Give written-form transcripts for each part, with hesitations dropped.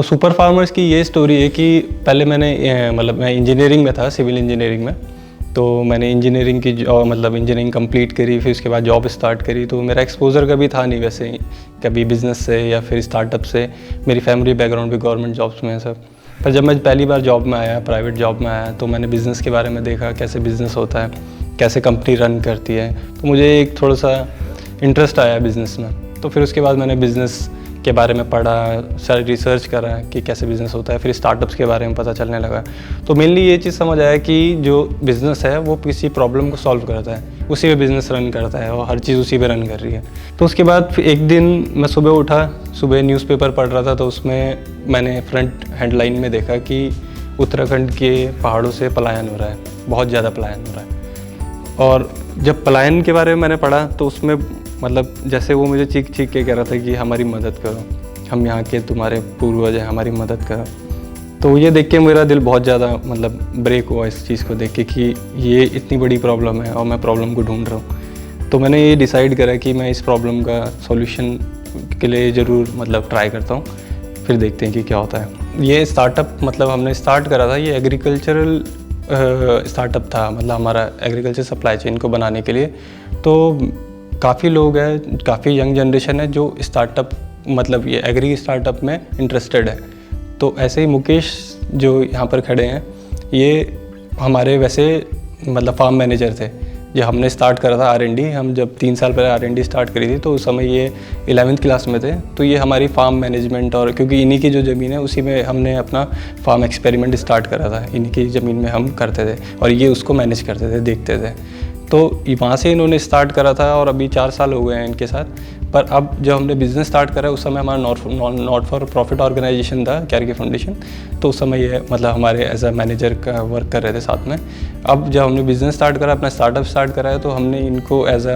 Super farmers की ये story है कि पहले मैं इंजीनियरिंग में था, सिविल इंजीनियरिंग में। तो मैंने इंजीनियरिंग की इंजीनियरिंग कंप्लीट करी, फिर उसके बाद जॉब स्टार्ट करी। तो मेरा एक्सपोजर कभी था नहीं वैसे ही, कभी बिज़नेस से या फिर स्टार्टअप से। मेरी फैमिली बैकग्राउंड भी गवर्नमेंट जॉब्स में है सब। पर जब मैं पहली बार जॉब में आया, प्राइवेट जॉब में आया, तो मैंने बिज़नेस के बारे में देखा, कैसे बिज़नेस होता है, कैसे कंपनी रन करती है। तो मुझे एक थोड़ा सा इंटरेस्ट आया बिज़नेस में। तो फिर उसके बाद मैंने बिज़नेस के बारे में पढ़ा, सारी रिसर्च करा कि कैसे बिज़नेस होता है। फिर स्टार्टअप्स के बारे में पता चलने लगा। तो मेनली ये चीज़ समझ आया कि जो बिज़नेस है वो किसी प्रॉब्लम को सॉल्व करता है, उसी पे बिज़नेस रन करता है और हर चीज़ उसी पे रन कर रही है। तो उसके बाद फिर एक दिन मैं सुबह उठा, सुबह न्यूज़पेपर पढ़ रहा था। तो उसमें मैंने फ्रंट हेडलाइन में देखा कि उत्तराखंड के पहाड़ों से पलायन हो रहा है, बहुत ज़्यादा पलायन हो रहा है। और जब पलायन के बारे में मैंने पढ़ा तो उसमें जैसे वो मुझे चीख के कह रहा था कि हमारी मदद करो, हम यहाँ के तुम्हारे पूर्वज हैं, हमारी मदद करो। तो ये देख के मेरा दिल बहुत ज़्यादा ब्रेक हुआ इस चीज़ को देख के कि ये इतनी बड़ी प्रॉब्लम है और मैं प्रॉब्लम को ढूंढ रहा हूँ। तो मैंने ये डिसाइड करा कि मैं इस प्रॉब्लम का सॉल्यूशन के लिए ज़रूर ट्राई करता हूँ, फिर देखते हैं कि क्या होता है। ये स्टार्टअप हमने स्टार्ट करा था, ये एग्रीकल्चरल स्टार्टअप था, हमारा एग्रीकल्चर सप्लाई चेन को बनाने के लिए। तो काफ़ी लोग हैं, काफ़ी यंग जनरेशन है जो स्टार्टअप ये एग्री स्टार्टअप में इंटरेस्टेड है। तो ऐसे ही मुकेश जो यहाँ पर खड़े हैं, ये हमारे वैसे फार्म मैनेजर थे। जब हमने स्टार्ट करा था R&D, हम जब 3 साल पहले R&D स्टार्ट करी थी, तो उस समय ये 11वीं क्लास में थे। तो ये हमारी फार्म मैनेजमेंट, और क्योंकि इन्हीं की जो ज़मीन है उसी में हमने अपना फार्म एक्सपेरिमेंट स्टार्ट करा था, इन्हीं की ज़मीन में हम करते थे और ये उसको मैनेज करते थे, देखते थे। तो वहाँ से इन्होंने स्टार्ट करा था और अभी 4 साल हो गए हैं इनके साथ। पर अब जब हमने बिज़नेस स्टार्ट करा उस समय हमारा नॉट फॉर प्रॉफिट ऑर्गेनाइजेशन था, कैरगी फाउंडेशन। तो उस समय ये हमारे एज अ मैनेजर का वर्क कर रहे थे साथ में। अब जब हमने बिज़नेस स्टार्ट करा, अपना स्टार्टअप स्टार्ट करा है, तो हमने इनको एज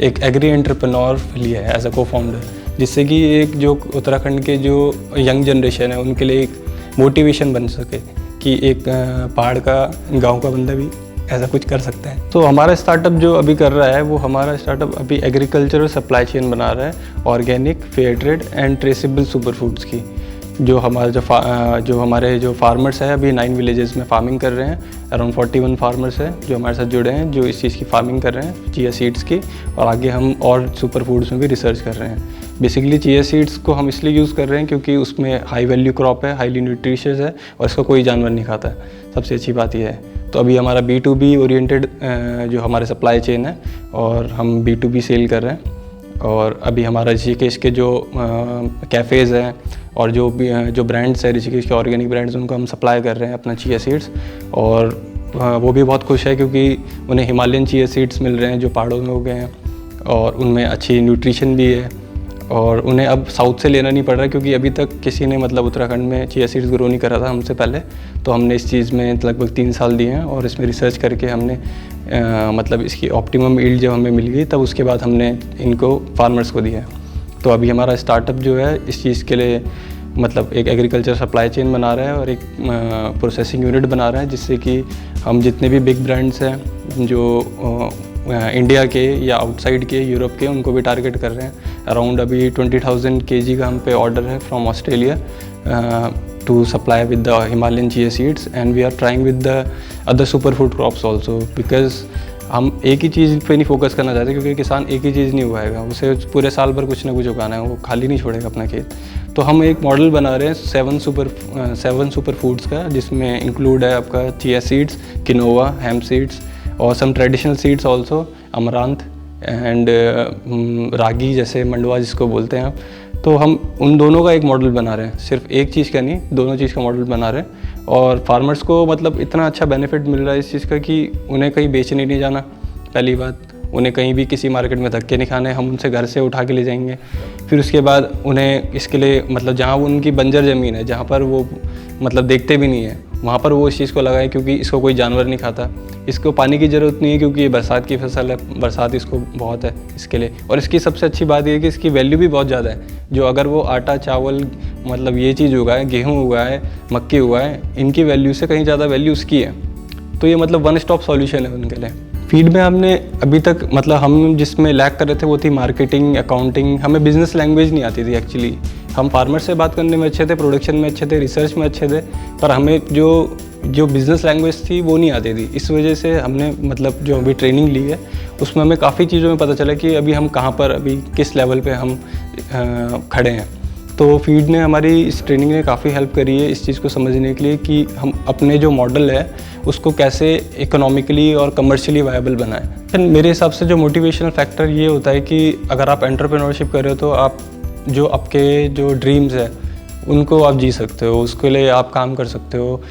एक एग्री एंटरप्रेन्योर लिया है एज अ को फाउंडर, जिससे कि एक जो उत्तराखंड के जो यंग जनरेशन है उनके लिए एक मोटिवेशन बन सके कि एक पहाड़ का, गाँव का बंदा भी ऐसा कुछ कर सकता है। तो हमारा स्टार्टअप जो अभी कर रहा है, वो हमारा स्टार्टअप अभी एग्रीकल्चरल सप्लाई चेन बना रहा है, organic, fair trade and traceable super foods की। जो हमारे जो फार्मर्स हैं, अभी 9 विलेजेस में फार्मिंग कर रहे हैं। अराउंड 41 फार्मर्स हैं जो हमारे साथ जुड़े हैं, जो इस चीज़ की फार्मिंग कर रहे हैं, चिया सीड्स की। और आगे हम और सुपर फूड्स में भी रिसर्च कर रहे हैं। बेसिकली चिया सीड्स को हम इसलिए यूज़ कर रहे हैं क्योंकि उसमें हाई वैल्यू क्रॉप है, हाईली न्यूट्रिशियस है और इसका कोई जानवर नहीं खाता है। सबसे अच्छी बात यह है। तो अभी हमारा B2B ओरिएंटेड जो हमारे सप्लाई चेन है, और हम B2B सेल कर रहे हैं। और अभी हमारा ऋषिकेश के जो कैफ़ेज़ हैं और जो ब्रांड्स हैं, ऋषिकेश के ऑर्गेनिक ब्रांड्स, उनको हम सप्लाई कर रहे हैं अपना चिया सीड्स। और वो भी बहुत खुश है क्योंकि उन्हें हिमालयन चिया सीड्स मिल रहे हैं जो पहाड़ों में उगे हैं, और उनमें अच्छी न्यूट्रिशन भी है। और उन्हें अब साउथ से लेना नहीं पड़ रहा क्योंकि अभी तक किसी ने उत्तराखंड में चिया सीड्स ग्रो नहीं करा था हमसे पहले। तो हमने इस चीज़ में लगभग 3 साल दिए हैं और इसमें रिसर्च करके हमने इसकी ऑप्टिमम यील्ड जब हमें मिल गई, तब उसके बाद हमने इनको फार्मर्स को दिया। तो अभी हमारा स्टार्टअप जो है इस चीज़ के लिए एक एग्रीकल्चर सप्लाई चेन बना रहा है और एक प्रोसेसिंग यूनिट बना रहा है, जिससे कि हम जितने भी बिग ब्रांड्स हैं जो इंडिया के या आउटसाइड के, यूरोप के, उनको भी टारगेट कर रहे हैं। अराउंड अभी 20,000 kg का हम पे ऑर्डर है from Australia to supply with the Himalayan chia seeds, and we are trying with the other super food crops also, because हम एक ही चीज़ पे नहीं फोकस करना चाहते, क्योंकि किसान एक ही चीज़ नहीं उगाएगा, उसे पूरे साल भर कुछ ना कुछ उगाना है, वो खाली नहीं छोड़ेगा अपना खेत। तो हम एक मॉडल बना रहे हैं 7 सुपर फूड्स का, जिसमें इंक्लूड है आपका chia seeds, quinoa, hemp seeds और some traditional seeds also, amaranth and ragi, जैसे मंडवा जिसको बोलते हैं आप। तो हम उन दोनों का एक मॉडल बना रहे हैं, सिर्फ एक चीज़ का नहीं, दोनों चीज़ का मॉडल बना रहे हैं। और फार्मर्स को इतना अच्छा बेनिफिट मिल रहा है इस चीज़ का कि उन्हें कहीं बेचने नहीं जाना, पहली बात। उन्हें कहीं भी किसी मार्केट में धक्के नहीं खाने, हम उनसे घर से उठा के ले जाएंगे। फिर उसके बाद उन्हें इसके लिए जहाँ उनकी बंजर ज़मीन है, जहाँ पर वो देखते भी नहीं है, वहाँ पर वो इस चीज़ को लगाए, क्योंकि इसको कोई जानवर नहीं खाता। इसको पानी की ज़रूरत नहीं है क्योंकि ये बरसात की फसल है, बरसात इसको बहुत है इसके लिए। और इसकी सबसे अच्छी बात ये है कि इसकी वैल्यू भी बहुत ज़्यादा है। जो अगर वो आटा, चावल ये चीज़ उगाए, गेहूँ उगाए, मक्की उगाए, इनकी वैल्यू से कहीं ज़्यादा वैल्यू उसकी है। तो ये वन स्टॉप सॉल्यूशन है उनके लिए। फीड में हमने अभी तक मतलब हम जिसमें लैक कर रहे थे वो थी मार्केटिंग, अकाउंटिंग। हमें बिजनेस लैंग्वेज नहीं आती थी एक्चुअली। हम फार्मर से बात करने में अच्छे थे, प्रोडक्शन में अच्छे थे, रिसर्च में अच्छे थे, पर हमें जो बिज़नेस लैंग्वेज थी वो नहीं आती थी। इस वजह से हमने मतलब जो अभी ट्रेनिंग ली है उसमें हमें काफ़ी चीज़ों में पता चला कि अभी हम कहाँ पर, अभी किस लेवल पे हम खड़े हैं। तो फीड ने हमारी इस ट्रेनिंग ने काफ़ी हेल्प करी है इस चीज़ को समझने के लिए कि हम अपने जो मॉडल है उसको कैसे इकोनॉमिकली और कमर्शियली वायबल बनाएं। मेरे हिसाब से जो मोटिवेशनल फैक्टर ये होता है कि अगर आप एंटरप्रेन्योरशिप कर रहे हो तो आप जो आपके जो ड्रीम्स है उनको आप जी सकते हो, उसके लिए आप काम कर सकते हो,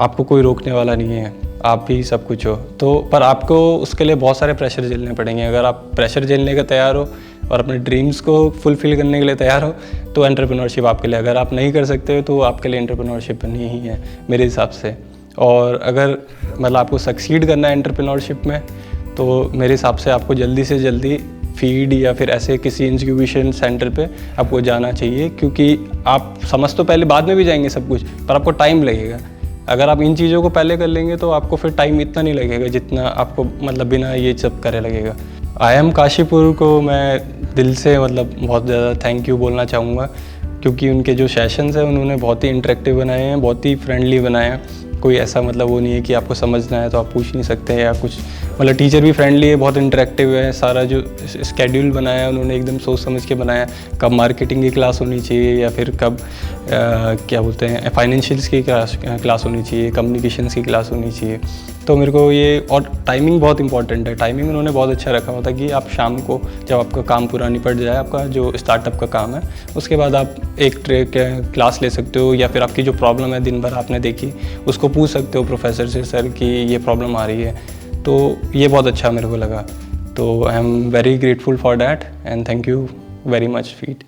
आपको कोई रोकने वाला नहीं है, आप ही सब कुछ हो। तो पर आपको उसके लिए बहुत सारे प्रेशर झेलने पड़ेंगे। अगर आप प्रेशर झेलने का तैयार हो और अपने ड्रीम्स को फुलफ़िल करने के लिए तैयार हो तो एंटरप्रेन्योरशिप आपके लिए। अगर आप नहीं कर सकते हो तो आपके लिए एंटरप्रेन्योरशिप नहीं ही है मेरे हिसाब से। और अगर मतलब आपको सक्सीड करना है एंटरप्रेन्योरशिप में तो मेरे हिसाब से आपको जल्दी से जल्दी फीड या फिर ऐसे किसी इंक्यूबेशन सेंटर पे आपको जाना चाहिए, क्योंकि आप समझ तो पहले बाद में भी जाएंगे सब कुछ, पर आपको टाइम लगेगा। अगर आप इन चीज़ों को पहले कर लेंगे तो आपको फिर टाइम इतना नहीं लगेगा जितना आपको मतलब बिना ये सब करे लगेगा। IIM काशीपुर को मैं दिल से मतलब बहुत ज़्यादा थैंक यू बोलना चाहूँगा, क्योंकि उनके जो सेशंस हैं उन्होंने बहुत ही इंटरेक्टिव बनाए हैं, बहुत ही फ्रेंडली बनाए हैं। कोई ऐसा मतलब वो नहीं है कि आपको समझना है तो आप पूछ नहीं सकते या कुछ, मतलब टीचर भी फ्रेंडली है, बहुत इंटरेक्टिव है। सारा जो स्केड्यूल बनाया उन्होंने एकदम सोच समझ के बनाया, कब मार्केटिंग की क्लास होनी चाहिए या फिर कब क्या बोलते हैं फाइनेंशियल्स की क्लास होनी चाहिए, कम्युनिकेशंस की क्लास होनी चाहिए। तो मेरे को ये, और टाइमिंग बहुत इंपॉर्टेंट है। टाइमिंग उन्होंने बहुत अच्छा रखा हुआ था कि आप शाम को जब आपका काम पूरा निपट जाए, आपका जो स्टार्टअप का काम है, उसके बाद आप एक क्लास ले सकते हो या फिर आपकी जो प्रॉब्लम है दिन भर आपने देखी उसको पूछ सकते हो प्रोफेसर से, सर कि ये प्रॉब्लम आ रही है। तो ये बहुत अच्छा मेरे को लगा। तो I am very grateful for that and thank you very much feed.